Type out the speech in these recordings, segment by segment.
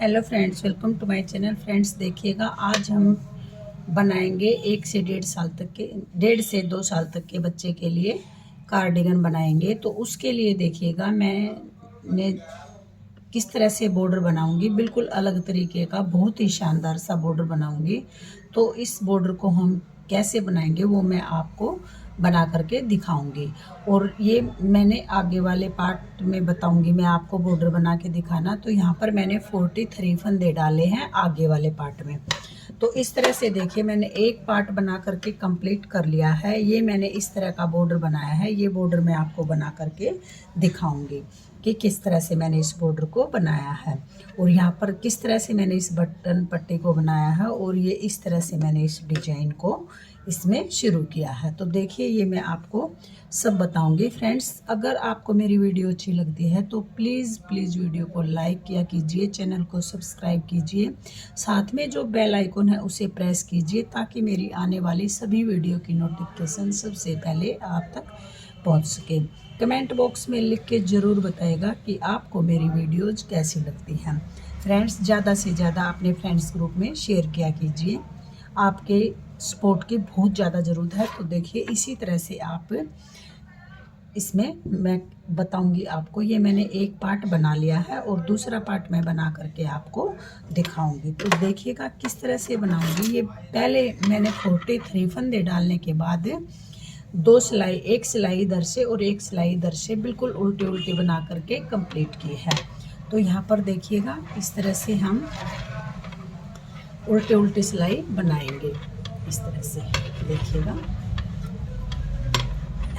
Hello friends, welcome to my channel. Friends देखिएगा, आज हम बनाएंगे 1 से 2 साल तक के बच्चे के लिए कार्डिगन बनाएंगे। तो उसके लिए देखिएगा मैंने किस तरह से बॉर्डर बनाऊंगी, बिल्कुल अलग तरीके का बहुत ही शानदार सा बॉर्डर बनाऊंगी। तो इस बॉर्डर को हम कैसे बनाएंगे वो मैं आपको बना करके दिखाऊंगी। और ये मैंने आगे वाले पार्ट में बताऊंगी मैं आपको बॉर्डर बना के दिखाना। तो यहाँ पर मैंने 43 फंदे डाले हैं आगे वाले पार्ट में। तो इस तरह से देखिए, मैंने एक पार्ट बना करके कंप्लीट कर लिया है। ये मैंने इस तरह का बॉर्डर बनाया है। ये बॉर्डर मैं आपको बना करके दिखाऊंगी कि किस तरह से मैंने इस बॉर्डर को बनाया है, और यहाँ पर किस तरह से मैंने इस बटन पट्टी को बनाया है, और ये इस तरह से मैंने इस डिजाइन को इसमें शुरू किया है। तो देखिए, ये मैं आपको सब बताऊंगी। फ्रेंड्स, अगर आपको मेरी वीडियो अच्छी लगती है तो प्लीज़ वीडियो को लाइक किया कीजिए, चैनल को सब्सक्राइब कीजिए, साथ में जो बेल आइकन है उसे प्रेस कीजिए ताकि मेरी आने वाली सभी वीडियो की नोटिफिकेशन सबसे पहले आप तक पहुंच सके। कमेंट बॉक्स में लिख के ज़रूर बताइएगा कि आपको मेरी वीडियोज़ कैसी लगती हैं। फ्रेंड्स, ज़्यादा से ज़्यादा अपने फ्रेंड्स ग्रुप में शेयर किया कीजिए, आपके सपोर्ट की बहुत ज़्यादा ज़रूरत है। तो देखिए, इसी तरह से आप इसमें मैं बताऊंगी आपको। ये मैंने एक पार्ट बना लिया है और दूसरा पार्ट मैं बना करके आपको दिखाऊंगी। तो देखिएगा किस तरह से बनाऊंगी। ये पहले मैंने 43 फंदे डालने के बाद 2 सिलाई, एक सिलाई इधर से और एक सिलाई इधर से बिल्कुल उल्टे उल्टे बना करके कंप्लीट की है। तो यहाँ पर देखिएगा, इस तरह से हम उल्टे उल्टे सिलाई बनाएंगे। इस तरह से देखिएगा,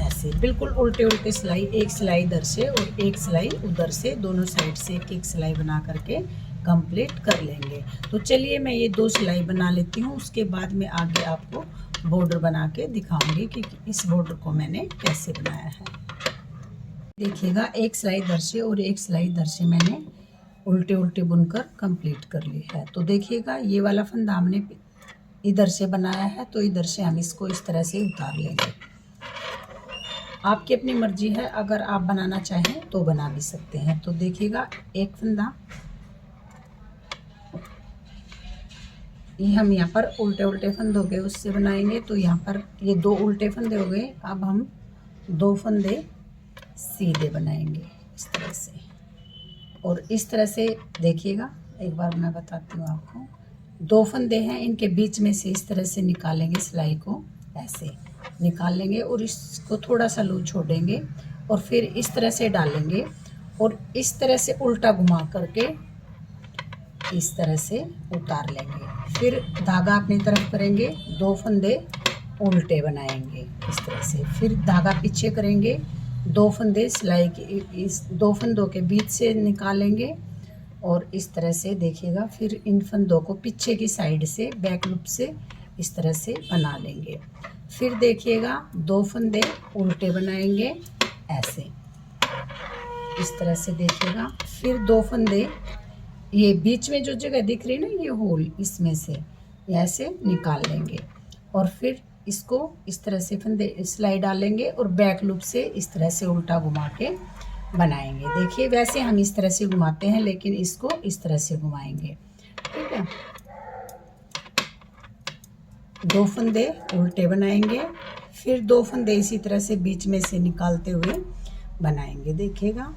ऐसे बिल्कुल उल्टे उल्टे सिलाई, एक सिलाई इधर से और एक सिलाई उधर से, दोनों साइड से एक एक सिलाई बना करके कंप्लीट कर लेंगे। तो चलिए, मैं ये 2 सिलाई बना लेती हूँ, उसके बाद में आगे आपको बॉर्डर बना के दिखाऊंगी कि इस बॉर्डर को मैंने कैसे बनाया है। देखिएगा, एक सिलाई इधर से और एक सिलाई इधर से मैंने उल्टे उल्टे बुनकर कंप्लीट कर ली है। तो देखिएगा, ये वाला फंदा हमने इधर से बनाया है, तो इधर से हम इसको इस तरह से उतार लेंगे। आपकी अपनी मर्जी है, अगर आप बनाना चाहें तो बना भी सकते हैं। तो देखिएगा, एक फंदा ये हम यहाँ पर उल्टे उल्टे फंदे हो गए उससे बनाएंगे। तो यहाँ पर ये 2 उल्टे फंदे हो गए। अब हम 2 फंदे सीधे बनाएंगे इस तरह से, और इस तरह से देखिएगा, एक बार मैं बताती हूँ आपको। 2 फंदे हैं, इनके बीच में से इस तरह से निकालेंगे, सिलाई को ऐसे निकाल लेंगे और इसको थोड़ा सा लूज छोड़ेंगे और फिर इस तरह से डालेंगे और इस तरह से उल्टा घुमा करके इस तरह से उतार लेंगे। फिर धागा अपनी तरफ करेंगे, 2 फंदे उल्टे बनाएंगे इस तरह से, फिर धागा पीछे करेंगे, 2 फंदे सिलाई के इस 2 फंदों के बीच से निकालेंगे और इस तरह से देखिएगा, फिर इन फंदों को पीछे की साइड से बैक लूप से इस तरह से बना लेंगे। फिर देखिएगा, 2 फंदे उल्टे बनाएंगे ऐसे, इस तरह से देखिएगा। फिर 2 फंदे, ये बीच में जो जगह दिख रही है ना, ये होल, इसमें से ऐसे निकाल लेंगे और फिर इसको इस तरह से फंदे सिलाई डालेंगे और बैक लूप से इस तरह से उल्टा घुमा के बनाएंगे। देखिए, वैसे हम इस तरह से घुमाते हैं, लेकिन इसको इस तरह से घुमाएंगे, ठीक है। 2 फंदे उल्टे बनाएंगे, फिर 2 फंदे इसी तरह से बीच में से निकालते हुए बनाएंगे, देखिएगा।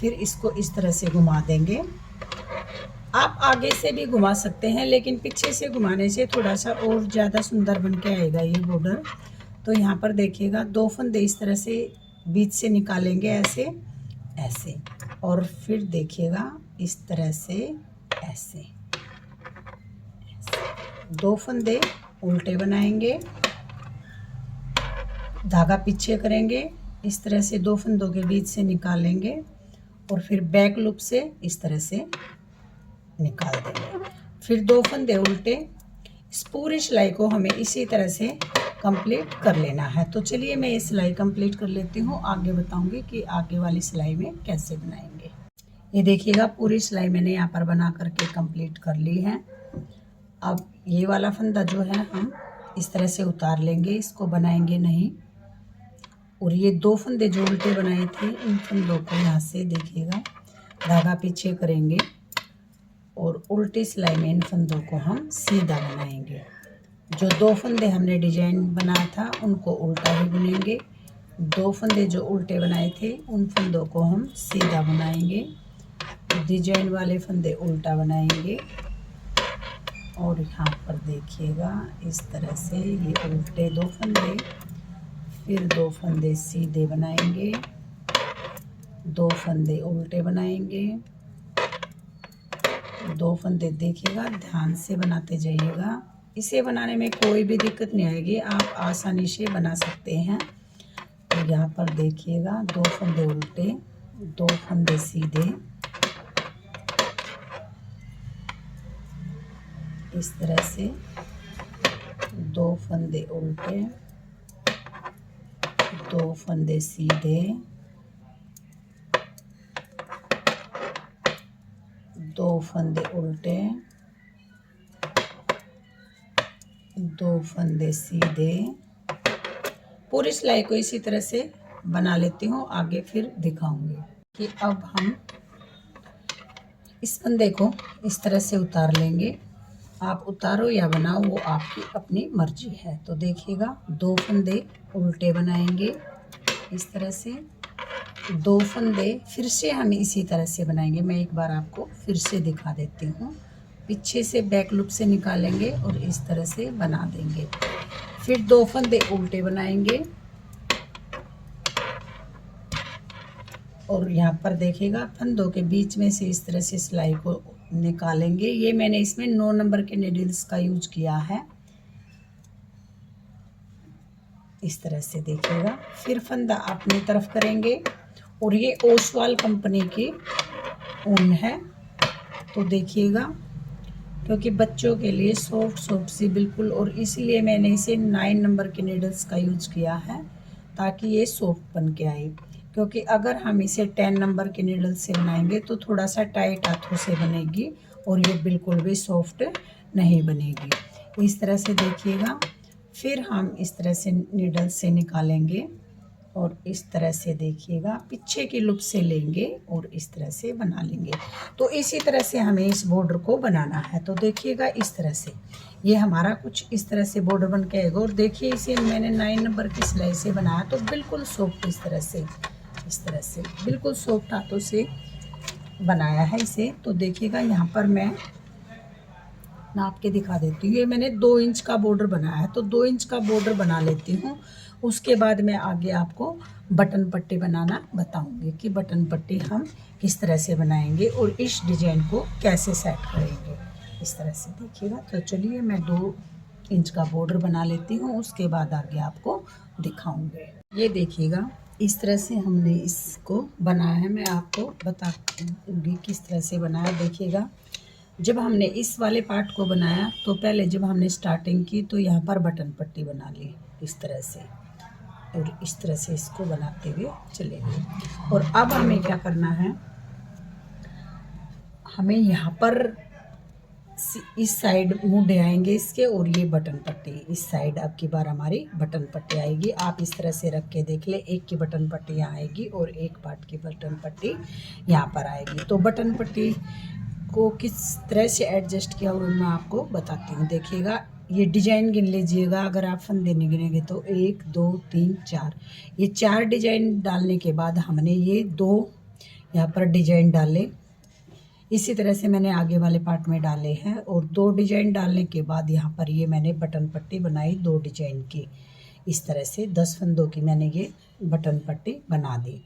फिर इसको इस तरह से घुमा देंगे। आप आगे से भी घुमा सकते हैं, लेकिन पीछे से घुमाने से थोड़ा सा और ज़्यादा सुंदर बन के आएगा ये बॉर्डर। तो यहाँ पर देखिएगा, 2 फंदे इस तरह से बीच से निकालेंगे ऐसे ऐसे, और फिर देखिएगा इस तरह से ऐसे 2 फंदे उल्टे बनाएंगे, धागा पीछे करेंगे, इस तरह से 2 फंदों के बीच से निकालेंगे और फिर बैक लूप से इस तरह से निकाल देंगे। फिर 2 फंदे उल्टे। इस पूरी सिलाई को हमें इसी तरह से कंप्लीट कर लेना है। तो चलिए, मैं ये सिलाई कंप्लीट कर लेती हूँ, आगे बताऊंगी कि आगे वाली सिलाई में कैसे बनाएंगे। ये देखिएगा, पूरी सिलाई मैंने यहाँ पर बना करके कंप्लीट कर ली है। अब ये वाला फंदा जो है हम इस तरह से उतार लेंगे, इसको बनाएंगे नहीं। और ये 2 फंदे जो उल्टे बनाए थे, इन फंदों को यहाँ से देखिएगा, धागा पीछे करेंगे और उल्टी सिलाई में इन फंदों को हम सीधा बनाएंगे। जो 2 फंदे हमने डिजाइन बनाया था उनको उल्टा ही बुनेंगे। 2 फंदे जो उल्टे बनाए थे उन फंदों को हम सीधा बनाएंगे। डिजाइन वाले फंदे उल्टा बनाएंगे। और यहाँ पर देखिएगा इस तरह से ये उल्टे 2 फंदे, फिर 2 फंदे सीधे बनाएंगे, 2 फंदे उल्टे बनाएंगे, 2 फंदे। देखिएगा ध्यान से बनाते जाइएगा। इसे बनाने में कोई भी दिक्कत नहीं आएगी, आप आसानी से बना सकते हैं। तो यहाँ पर देखिएगा 2 फंदे उल्टे, 2 फंदे सीधे, इस तरह से 2 फंदे उल्टे, 2 फंदे सीधे, 2 फंदे उल्टे, 2 फंदे सीधे। पूरी सिलाई को इसी तरह से बना लेती हूँ, आगे फिर दिखाऊंगी। कि अब हम इस फंदे को इस तरह से उतार लेंगे। आप उतारो या बनाओ वो आपकी अपनी मर्जी है। तो देखिएगा 2 फंदे उल्टे बनाएंगे इस तरह से, 2 फंदे फिर से हम इसी तरह से बनाएंगे। मैं एक बार आपको फिर से दिखा देती हूँ। पीछे से बैक लूप से निकालेंगे और इस तरह से बना देंगे। फिर 2 फंदे उल्टे बनाएंगे और यहाँ पर देखिएगा फंदों के बीच में से इस तरह से सिलाई को निकालेंगे। ये मैंने इसमें 9 नंबर के नीडल्स का यूज किया है, इस तरह से देखिएगा। फिर फंदा अपनी तरफ करेंगे और ये ओसवाल कंपनी की ऊन है। तो देखिएगा क्योंकि बच्चों के लिए सॉफ्ट सी बिल्कुल, और इसलिए मैंने इसे 9 नंबर के नीडल्स का यूज किया है ताकि ये सॉफ्ट बन के आए। क्योंकि अगर हम इसे 10 नंबर के नीडल से बनाएंगे तो थोड़ा सा टाइट हाथों से बनेगी और ये बिल्कुल भी सॉफ्ट नहीं बनेगी। इस तरह से देखिएगा। फिर हम इस तरह से नीडल से निकालेंगे और इस तरह से देखिएगा पीछे की लूप से लेंगे और इस तरह से बना लेंगे। तो इसी तरह से हमें इस बॉर्डर को बनाना है। तो देखिएगा इस तरह से ये हमारा कुछ इस तरह से बॉर्डर बन के आएगा। और देखिए इसे मैंने 9 नंबर की सिलाई से बनाया तो बिल्कुल सॉफ्ट इस तरह से बिल्कुल सॉफ्ट हाथों से बनाया है इसे। तो देखिएगा यहाँ पर मैं नाप के दिखा देती हूँ। ये मैंने 2 इंच का बॉर्डर बनाया है, तो 2 इंच का बॉर्डर बना लेती हूँ। उसके बाद मैं आगे आपको बटन पट्टी बनाना बताऊंगी कि बटन पट्टी हम किस तरह से बनाएंगे और इस डिजाइन को कैसे सेट करेंगे। इस तरह से देखिएगा। तो चलिए मैं 2 इंच का बॉर्डर बना लेती हूँ, उसके बाद आगे आपको दिखाऊंगी। ये देखिएगा इस तरह से हमने इसको बनाया है। मैं आपको बताऊंगी किस तरह से बनाया। देखिएगा जब हमने इस वाले पार्ट को बनाया तो पहले जब हमने स्टार्टिंग की तो यहाँ पर बटन पट्टी बना ली इस तरह से, और इस तरह से इसको बनाते हुए चलेंगे। और अब हमें क्या करना है, हमें यहाँ पर इस साइड मुंडे आएंगे इसके, और ये बटन पट्टी इस साइड अब की बार हमारी बटन पट्टी आएगी। आप इस तरह से रख के देख ले, एक की बटन पट्टी यहाँ आएगी और एक पार्ट की बटन पट्टी यहाँ पर आएगी। तो बटन पट्टी को किस तरह से एडजस्ट किया हुआ मैं आपको बताती हूँ। देखिएगा ये डिजाइन गिन लीजिएगा। अगर आप फंदे नहीं गिनेंगे तो 1 2 3 4, ये 4 डिजाइन डालने के बाद हमने ये 2 यहाँ पर डिजाइन डाले। इसी तरह से मैंने आगे वाले पार्ट में डाले हैं और 2 डिजाइन डालने के बाद यहाँ पर ये मैंने बटन पट्टी बनाई 2 डिजाइन की। इस तरह से 10 फंदों की मैंने ये बटन पट्टी बना दी।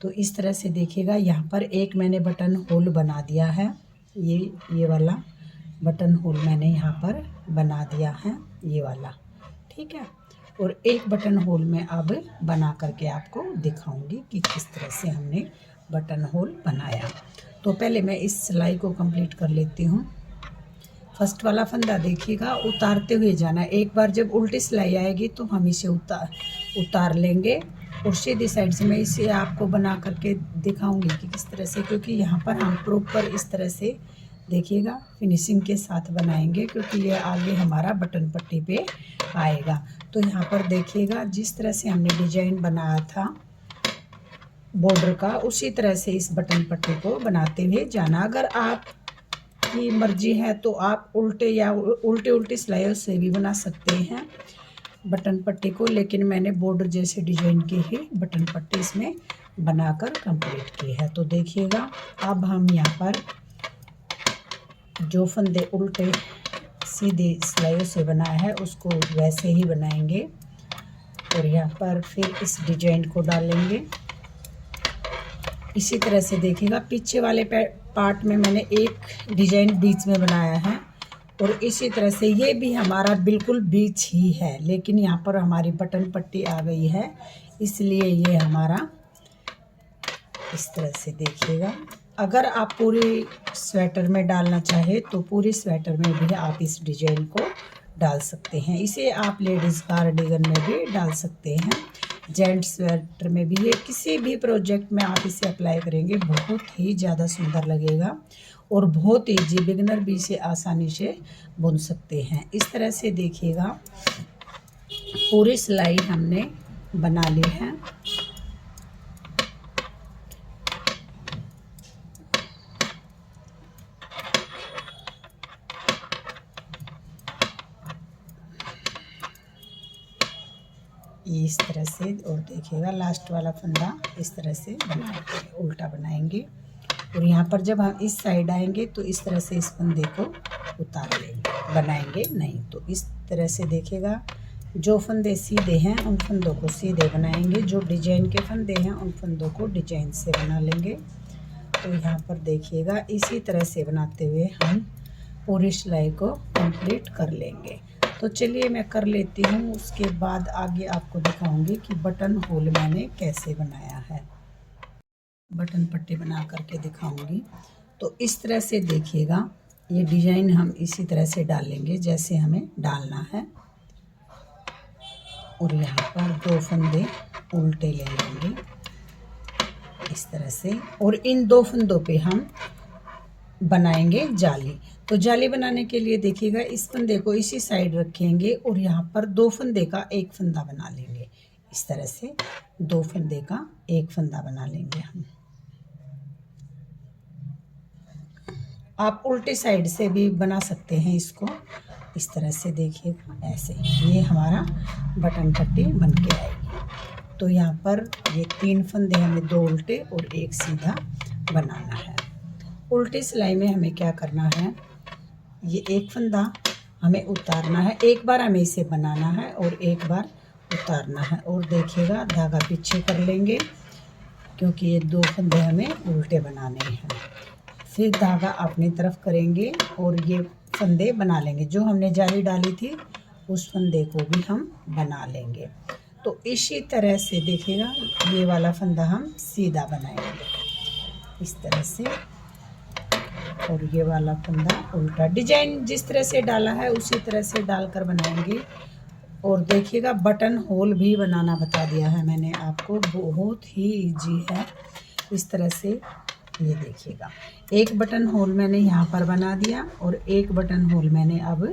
तो इस तरह से देखिएगा यहाँ पर एक मैंने बटन होल बना दिया है। ये वाला बटन होल मैंने यहाँ पर बना दिया है, ये वाला, ठीक है। और एक बटन होल में अब बना करके आपको दिखाऊंगी कि किस तरह से हमने बटन होल बनाया। तो पहले मैं इस सिलाई को कंप्लीट कर लेती हूँ। फर्स्ट वाला फंदा देखिएगा उतारते हुए जाना। एक बार जब उल्टी सिलाई आएगी तो हम इसे उतार लेंगे और सीधी साइड से मैं इसे आपको बना करके दिखाऊंगी कि किस तरह से, क्योंकि यहाँ पर हम प्रॉपर इस तरह से देखिएगा फिनिशिंग के साथ बनाएंगे, क्योंकि ये आगे हमारा बटन पट्टी पे आएगा। तो यहाँ पर देखिएगा जिस तरह से हमने डिजाइन बनाया था बॉर्डर का, उसी तरह से इस बटन पट्टी को बनाते हुए जाना। अगर आप आपकी मर्जी है तो आप उल्टे या उल्टी सिलाइयों से भी बना सकते हैं बटन पट्टी को, लेकिन मैंने बॉर्डर जैसे डिजाइन की ही बटन पट्टी इसमें बनाकर कंप्लीट की है। तो देखिएगा अब हम यहाँ पर जो फंदे उल्टे सीधे सिलाइयों से बनाया है उसको वैसे ही बनाएंगे और यहाँ पर फिर इस डिजाइन को डालेंगे। इसी तरह से देखिएगा पीछे वाले पार्ट में मैंने एक डिजाइन बीच में बनाया है और इसी तरह से ये भी हमारा बिल्कुल बीच ही है, लेकिन यहाँ पर हमारी बटन पट्टी आ गई है इसलिए ये हमारा इस तरह से देखिएगा। अगर आप पूरी स्वेटर में डालना चाहे तो पूरी स्वेटर में भी आप इस डिजाइन को डाल सकते हैं। इसे आप लेडीज़ कार्डिगन में भी डाल सकते हैं, जेंट्स स्वेटर में भी। ये किसी भी प्रोजेक्ट में आप इसे अप्लाई करेंगे बहुत ही ज़्यादा सुंदर लगेगा और बहुत ईजी, बिगिनर भी इसे आसानी से बुन सकते हैं। इस तरह से देखिएगा पूरी सिलाई हमने बना ली है। इस तरह से और देखिएगा लास्ट वाला फंदा इस तरह से बनाएंगे, उल्टा बनाएंगे और यहाँ पर जब हम इस साइड आएंगे तो इस तरह से इस फंदे को उतार लेंगे, बनाएंगे नहीं तो इस तरह से देखिएगा। जो फंदे सीधे हैं उन फंदों को सीधे बनाएंगे, जो डिजाइन के फंदे हैं उन फंदों को डिजाइन से बना लेंगे। तो यहाँ पर देखिएगा इसी तरह से बनाते हुए हम पूरी सिलाई को कंप्लीट कर लेंगे। तो चलिए मैं कर लेती हूँ, उसके बाद आगे आपको दिखाऊंगी कि बटन होल मैंने कैसे बनाया है। बटन पट्टी बना करके दिखाऊंगी। तो इस तरह से देखिएगा ये डिजाइन हम इसी तरह से डालेंगे जैसे हमें डालना है और यहाँ पर दो फंदे उल्टे ले लेंगे इस तरह से और इन दो फंदों पे हम बनाएंगे जाली। तो जाली बनाने के लिए देखिएगा इस फंदे को इसी साइड रखेंगे और यहाँ पर दो फंदे का एक फंदा बना लेंगे। इस तरह से दो फंदे का एक फंदा बना लेंगे हम। आप उल्टी साइड से भी बना सकते हैं इसको, इस तरह से देखिएगा ऐसे ये हमारा बटन पट्टी बन के आएगी। तो यहाँ पर ये तीन फंदे हमें दो उल्टे और एक सीधा बनाना है। उल्टी सिलाई में हमें क्या करना है, ये एक फंदा हमें उतारना है, एक बार हमें इसे बनाना है और एक बार उतारना है और देखिएगा धागा पीछे कर लेंगे क्योंकि ये दो फंदे हमें उल्टे बनाने हैं। फिर धागा अपनी तरफ करेंगे और ये फंदे बना लेंगे, जो हमने जाली डाली थी उस फंदे को भी हम बना लेंगे। तो इसी तरह से देखिएगा ये वाला फंदा हम सीधा बनाएंगे इस तरह से और ये वाला फंदा उल्टा। डिजाइन जिस तरह से डाला है उसी तरह से डालकर बनाएंगे। और देखिएगा बटन होल भी बनाना बता दिया है मैंने आपको, बहुत ही इजी है। इस तरह से ये देखिएगा एक बटन होल मैंने यहाँ पर बना दिया और एक बटन होल मैंने अब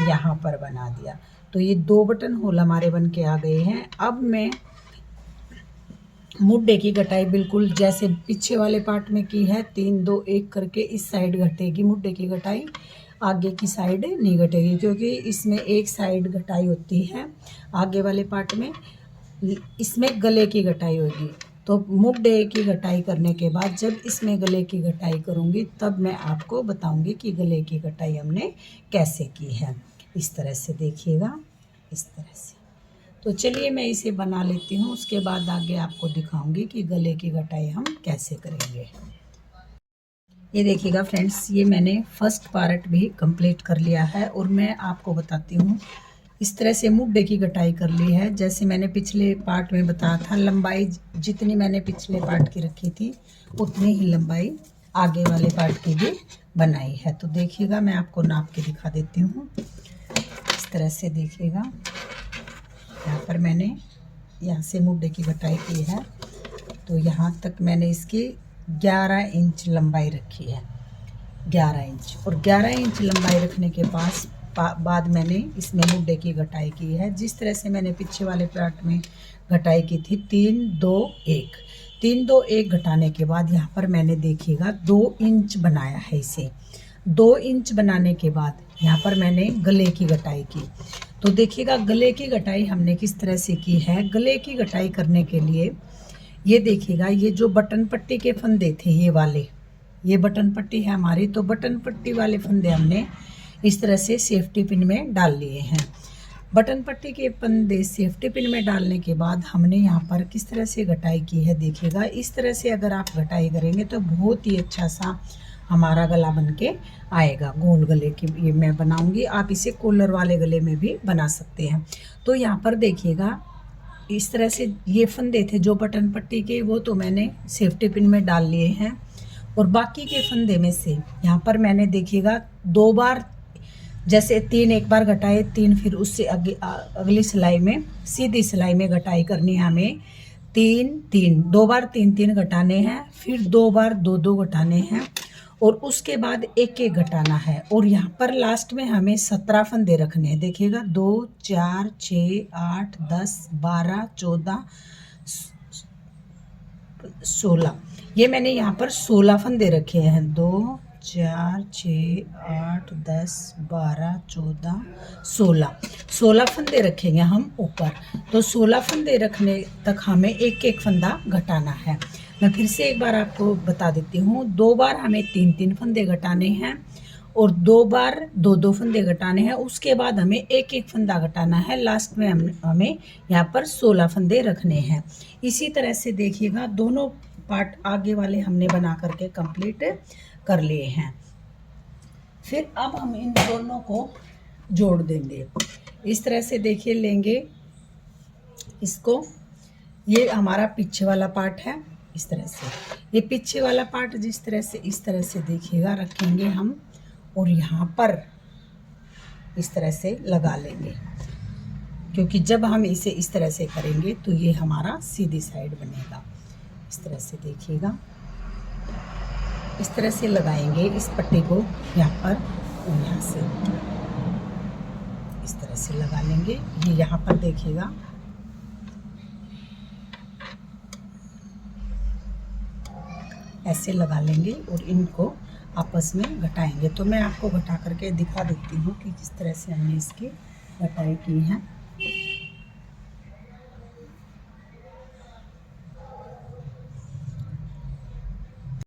यहाँ पर बना दिया। तो ये दो बटन होल हमारे बन के आ गए हैं। अब मैं मुड्डे की कटाई बिल्कुल जैसे पीछे वाले पार्ट में की है 3 2 1 करके इस साइड घटेगी मुड्डे की कटाई, आगे की साइड नहीं घटेगी क्योंकि इसमें एक साइड घटाई होती है आगे वाले पार्ट में, इसमें गले की घटाई होगी। तो मुड्डे की घटाई करने के बाद जब इसमें गले की घटाई करूँगी तब मैं आपको बताऊँगी कि गले की घटाई हमने कैसे की है। इस तरह से देखिएगा इस तरह से। तो चलिए मैं इसे बना लेती हूँ, उसके बाद आगे आपको दिखाऊंगी कि गले की कटाई हम कैसे करेंगे। ये देखिएगा फ्रेंड्स ये मैंने फर्स्ट पार्ट भी कंप्लीट कर लिया है और मैं आपको बताती हूँ इस तरह से मुड्डे की कटाई कर ली है। जैसे मैंने पिछले पार्ट में बताया था लंबाई जितनी मैंने पिछले पार्ट की रखी थी उतनी ही लंबाई आगे वाले पार्ट की भी बनाई है। तो देखिएगा मैं आपको नाप के दिखा देती हूँ। इस तरह से देखिएगा यहाँ पर मैंने यहाँ से मुड्डे की कटाई की है तो यहाँ तक मैंने इसकी 11 इंच लंबाई रखी है, 11 इंच। और 11 इंच लंबाई रखने के बाद मैंने इसमें मुड्डे की कटाई की है जिस तरह से मैंने पीछे वाले पार्ट में कटाई की थी 3 2 1। 3 2 1 घटाने के बाद यहाँ पर मैंने देखिएगा 2 इंच बनाया है इसे। 2 इंच बनाने के बाद यहाँ पर मैंने गले की गटाई की। तो देखिएगा गले की गटाई हमने किस तरह से की है। गले की गटाई करने के लिए ये देखिएगा, ये जो बटन पट्टी के फंदे थे ये वाले, ये बटन पट्टी है हमारी, तो बटन पट्टी वाले फंदे हमने इस तरह से सेफ्टी पिन में डाल लिए हैं। बटन पट्टी के फंदे सेफ्टी पिन में डालने के बाद हमने यहाँ पर किस तरह से गटाई की है देखिएगा। इस तरह से अगर आप गटाई करेंगे तो बहुत ही अच्छा सा हमारा गला बन के आएगा। गोल गले की ये मैं बनाऊंगी, आप इसे कॉलर वाले गले में भी बना सकते हैं। तो यहाँ पर देखिएगा इस तरह से ये फंदे थे जो बटन पट्टी के, वो तो मैंने सेफ्टी पिन में डाल लिए हैं। और बाकी के फंदे में से यहाँ पर मैंने देखिएगा 2 बार, जैसे 3 एक बार घटाए, 3 फिर उससे अगली सिलाई में सीधी सिलाई में घटाई करनी है हमें। 2 बार 3 घटाने हैं, फिर 2 बार 2 घटाने हैं, और उसके बाद 1 घटाना है। और यहाँ पर लास्ट में हमें 17 फंदे रखने हैं। देखिएगा 2 4 6 8 10 12 14 16, ये मैंने यहाँ पर 16 फंदे रखे हैं। 2 4 6 8 10 12 14 16 फंदे रखेंगे हम ऊपर। तो 16 फंदे रखने तक हमें 1 फंदा घटाना है। मैं फिर से एक बार आपको बता देती हूँ। 2 बार हमें 3 फंदे घटाने हैं, और 2 बार 2 फंदे घटाने हैं। उसके बाद हमें 1 फंदा घटाना है। लास्ट में हमें यहाँ पर 16 फंदे रखने हैं। इसी तरह से देखिएगा दोनों पार्ट आगे वाले हमने बना करके कंप्लीट कर लिए हैं। फिर अब हम इन दोनों को जोड़ देंगे। इस तरह से देखिए लेंगे इसको, ये हमारा पीछे वाला पार्ट है। इस तरह से ये पीछे वाला पार्ट जिस तरह से इस तरह से देखिएगा रखेंगे हम, और यहाँ पर इस तरह से लगा लेंगे, क्योंकि जब हम इसे इस तरह से करेंगे तो ये हमारा सीधी साइड बनेगा। इस तरह से देखिएगा, इस तरह से लगाएंगे इस पट्टी को यहाँ पर, और यहाँ से इस तरह से लगा लेंगे। ये यहाँ पर देखिएगा ऐसे लगा लेंगे और इनको आपस में घटाएंगे। तो मैं आपको घटा करके दिखा देती हूँ कि किस तरह से हमने इसकी घटाई की है।